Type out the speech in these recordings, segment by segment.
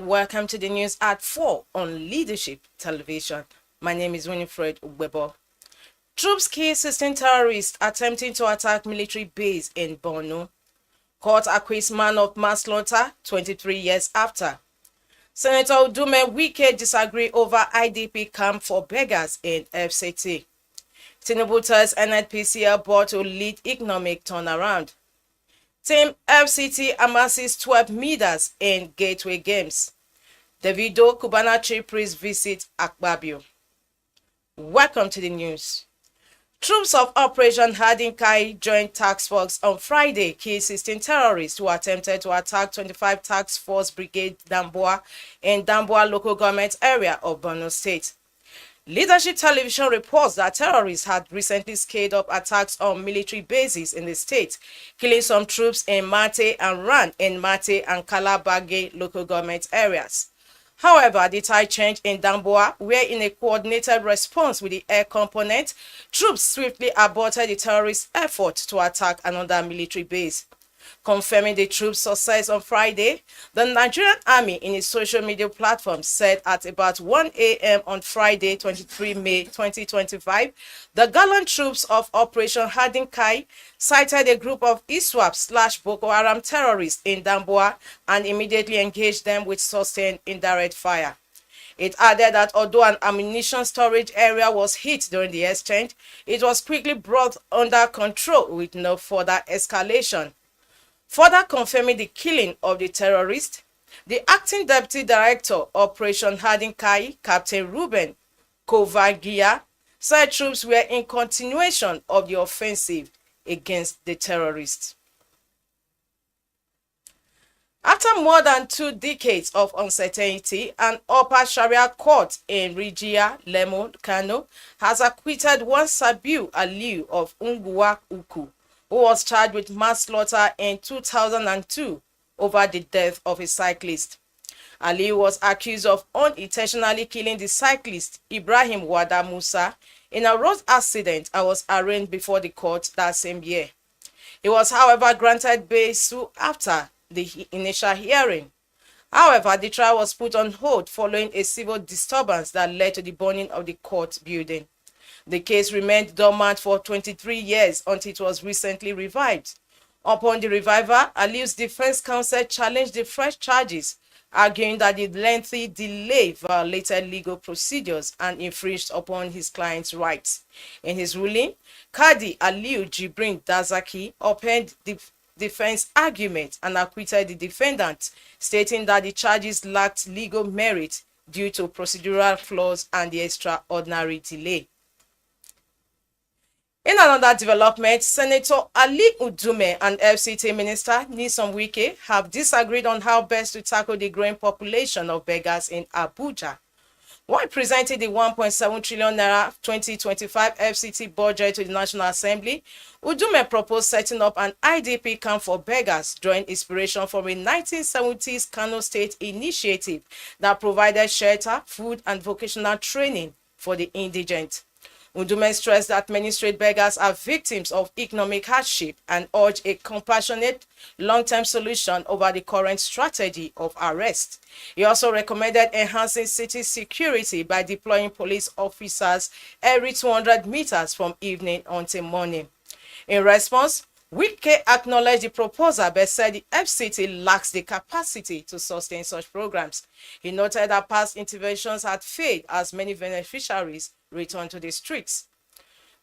Welcome to the news at 4 on Leadership Television. My name is Winifred Ugbebo. Troops kill 16 terrorists attempting to attack military base in Borno. Court acquits man of manslaughter 23 years after. Senator Ndume Wike disagree over IDP camp for beggars in FCT. Tinubu tells NNPCL board to lead economic turnaround. Team FCT Amasses 12 meters in Gateway Games. Davido, Cubana Chiefpriest visit Akpabio. Welcome to the news. Troops of Operation Hadinkai Joint Task Force on Friday killed 16 terrorists who attempted to attack 25 Task Force Brigade Damboa in Damboa local government area of Borno State. Leadership Television reports that terrorists had recently scaled up attacks on military bases in the state, killing some troops in Mate and Ran in Mate and Kalabage local government areas. However, the tide changed in Damboa, where in a coordinated response with the air component, troops swiftly aborted the terrorist effort to attack another military base. Confirming the troops' success on Friday, the Nigerian Army in its social media platform said at about 1 a.m. on Friday, 23 May 2025, the gallant troops of Operation Hadinkai sighted a group of ISWAP/Boko Haram terrorists in Damboa and immediately engaged them with sustained indirect fire. It added that although an ammunition storage area was hit during the exchange, it was quickly brought under control with no further escalation. Further confirming the killing of the terrorist, the acting deputy director Operation Hadinkai, Captain Ruben Kovagia, said troops were in continuation of the offensive against the terrorists. After more than 2 decades of uncertainty, an upper Sharia court in Rijia, Lemo, Kano, has acquitted one Sabiu Aliu of Unguwa Uku, who was charged with manslaughter in 2002 over the death of a cyclist. Ali was accused of unintentionally killing the cyclist Ibrahim Wada Musa in a road accident and was arraigned before the court that same year. He was, however, granted bail soon after the initial hearing. However, the trial was put on hold following a civil disturbance that led to the burning of the court building. The case remained dormant for 23 years until it was recently revived. Upon the revival, Aliu's defense counsel challenged the fresh charges, arguing that the lengthy delay violated legal procedures and infringed upon his client's rights. In his ruling, Kadi Aliu Jibrin Dazaki upheld the defense argument and acquitted the defendant, stating that the charges lacked legal merit due to procedural flaws and the extraordinary delay. In another development, Senator Ali Ndume and FCT Minister Nyesom Wike have disagreed on how best to tackle the growing population of beggars in Abuja. While presenting the 1.7 trillion naira 2025 FCT budget to the National Assembly, Ndume proposed setting up an IDP camp for beggars, drawing inspiration from a 1970s Kano State initiative that provided shelter, food, and vocational training for the indigent. Ndume stressed that many street beggars are victims of economic hardship and urged a compassionate, long-term solution over the current strategy of arrest. He also recommended enhancing city security by deploying police officers every 200 meters from evening until morning. In response, Wike acknowledged the proposal but said the FCT lacks the capacity to sustain such programs. He noted that past interventions had failed as many beneficiaries returned to the streets.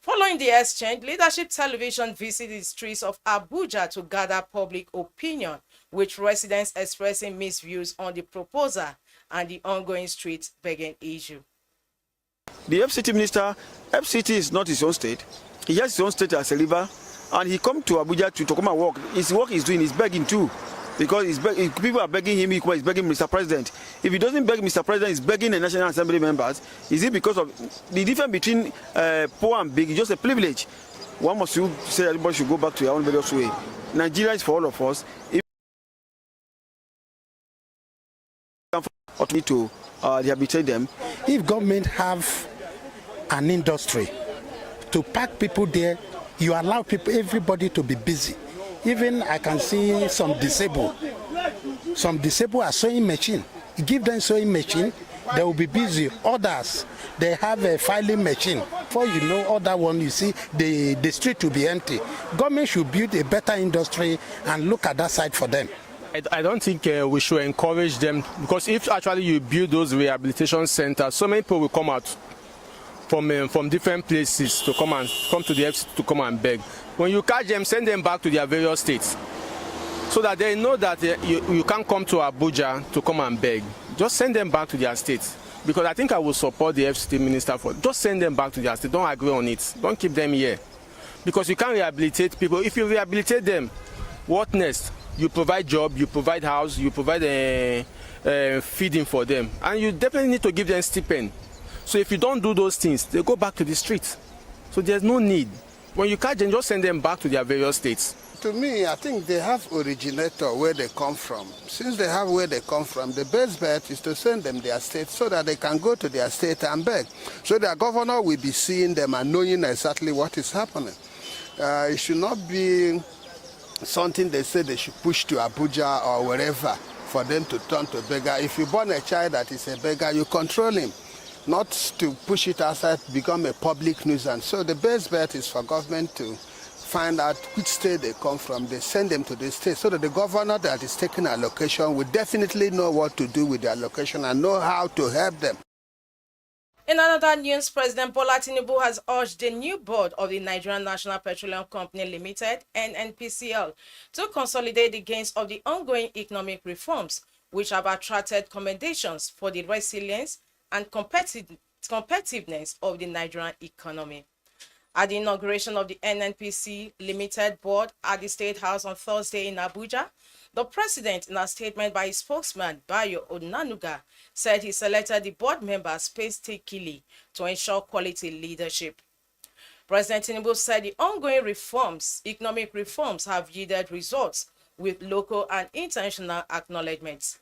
Following the exchange, Leadership Television visited the streets of Abuja to gather public opinion, with residents expressing mixed views on the proposal and the ongoing street begging issue. The FCT minister, FCT is not his own state. He has his own state as a leader. And he come to Abuja to come and work. His work he's doing is begging too. Because people are begging him, he's begging Mr. President. If he doesn't beg Mr. President, he's begging the National Assembly members. Is it because of the difference between poor and big? It's just a privilege. One must say everybody should go back to their own various way. Nigeria is for all of us. If we need to rehabilitate them. If government have an industry to pack people there, you allow people, everybody to be busy. Even I can see some disabled are sewing machine. Give them sewing machine, they will be busy. Others, they have a filing machine. Before you know, other one, you see, the street will be empty. Government should build a better industry and look at that side for them. I don't think we should encourage them, because if actually you build those rehabilitation centers, so many people will come out from different places to come to the FCT to come and beg. When you catch them, send them back to their various states, so that they know that you can't come to Abuja to come and beg. Just send them back to their states, because I think I will support the FCT minister for just send them back to their state. Don't agree on it. Don't keep them here, because you can't rehabilitate people. If you rehabilitate them, what next? You provide job, you provide house, you provide feeding for them, and you definitely need to give them stipend. So if you don't do those things, they go back to the streets. So there's no need. When you catch them, just send them back to their various states. To me, I think they have originator where they come from. Since they have where they come from, the best bet is to send them their state so that they can go to their state and beg. So their governor will be seeing them and knowing exactly what is happening. It should not be something they say they should push to Abuja or wherever for them to turn to beggar. If you born a child that is a beggar, you control him, not to push it outside, become a public nuisance. So the best bet is for government to find out which state they come from, they send them to the state, so that the governor that is taking allocation will definitely know what to do with the allocation and know how to help them. In another news, President Bola Tinubu has urged the new board of the Nigerian National Petroleum Company Limited, NNPCL, to consolidate the gains of the ongoing economic reforms, which have attracted commendations for the resilience and competitiveness of the Nigerian economy. At the inauguration of the NNPC Limited board at the State House on Thursday in Abuja, the president, in a statement by his spokesman, Bayo Onanuga, said he selected the board members painstakingly to ensure quality leadership. President Tinubu said the ongoing economic reforms, have yielded results with local and international acknowledgements.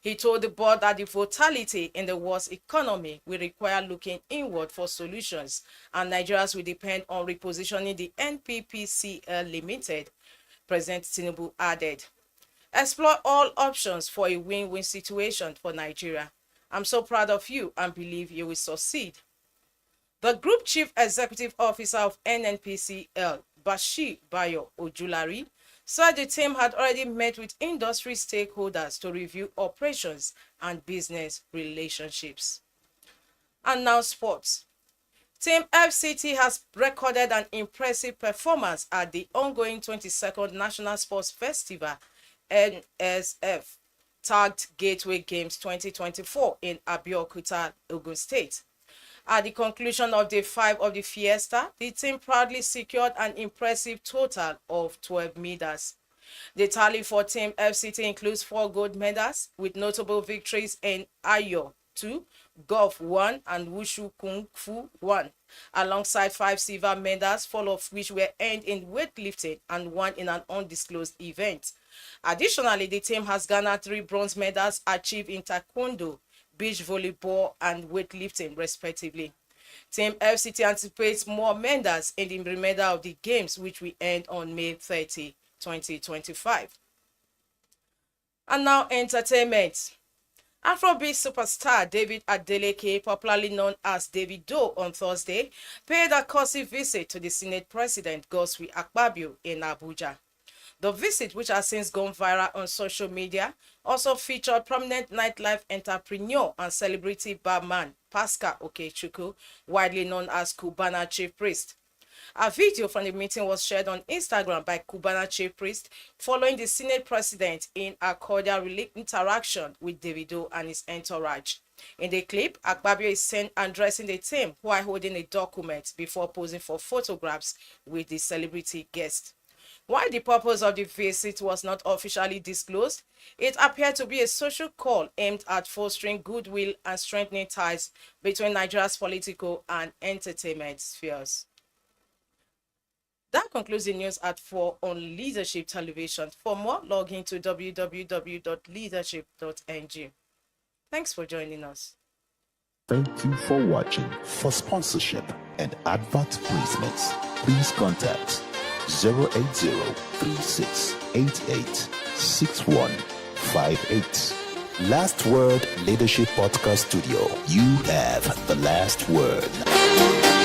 He told the board that the volatility in the world's economy will require looking inward for solutions, and Nigerians will depend on repositioning the NNPCL Limited. President Tinubu added, "Explore all options for a win-win situation for Nigeria. I'm so proud of you and believe you will succeed." The Group Chief Executive Officer of NNPCL, Bashir Bayo Ojulari, said the team had already met with industry stakeholders to review operations and business relationships. And now sports. Team FCT has recorded an impressive performance at the ongoing 22nd National Sports Festival, NSF, tagged Gateway Games 2024 in Abeokuta, Ogun State. At the conclusion of Day 5 of the fiesta, the team proudly secured an impressive total of 12 medals. The tally for Team FCT includes 4 gold medals, with notable victories in Ayo 2, Golf 1, and Wushu Kung Fu 1, alongside 5 silver medals, 4 of which were earned in weightlifting and 1 in an undisclosed event. Additionally, the team has garnered 3 bronze medals achieved in taekwondo, beach volleyball, and weightlifting, respectively. Team FCT anticipates more medals in the remainder of the games, which will end on May 30, 2025. And now, entertainment. Afrobeat superstar David Adeleke, popularly known as Davido, on Thursday paid a courtesy visit to the Senate President Godswill Akpabio in Abuja. The visit, which has since gone viral on social media, also featured prominent nightlife entrepreneur and celebrity barman Pascal Okechukwu, widely known as Cubana Chiefpriest. A video from the meeting was shared on Instagram by Cubana Chiefpriest following the Senate President in a cordial interaction with Davido and his entourage. In the clip, Akpabio is seen addressing the team while holding a document before posing for photographs with the celebrity guest. While the purpose of the visit was not officially disclosed, it appeared to be a social call aimed at fostering goodwill and strengthening ties between Nigeria's political and entertainment spheres. That concludes the news at 4 on Leadership Television. For more, log into www.leadership.ng. Thanks for joining us. Thank you for watching. For sponsorship and advert placements, please contact 080-3688-6158. Last Word Leadership Podcast Studio. You have the last word.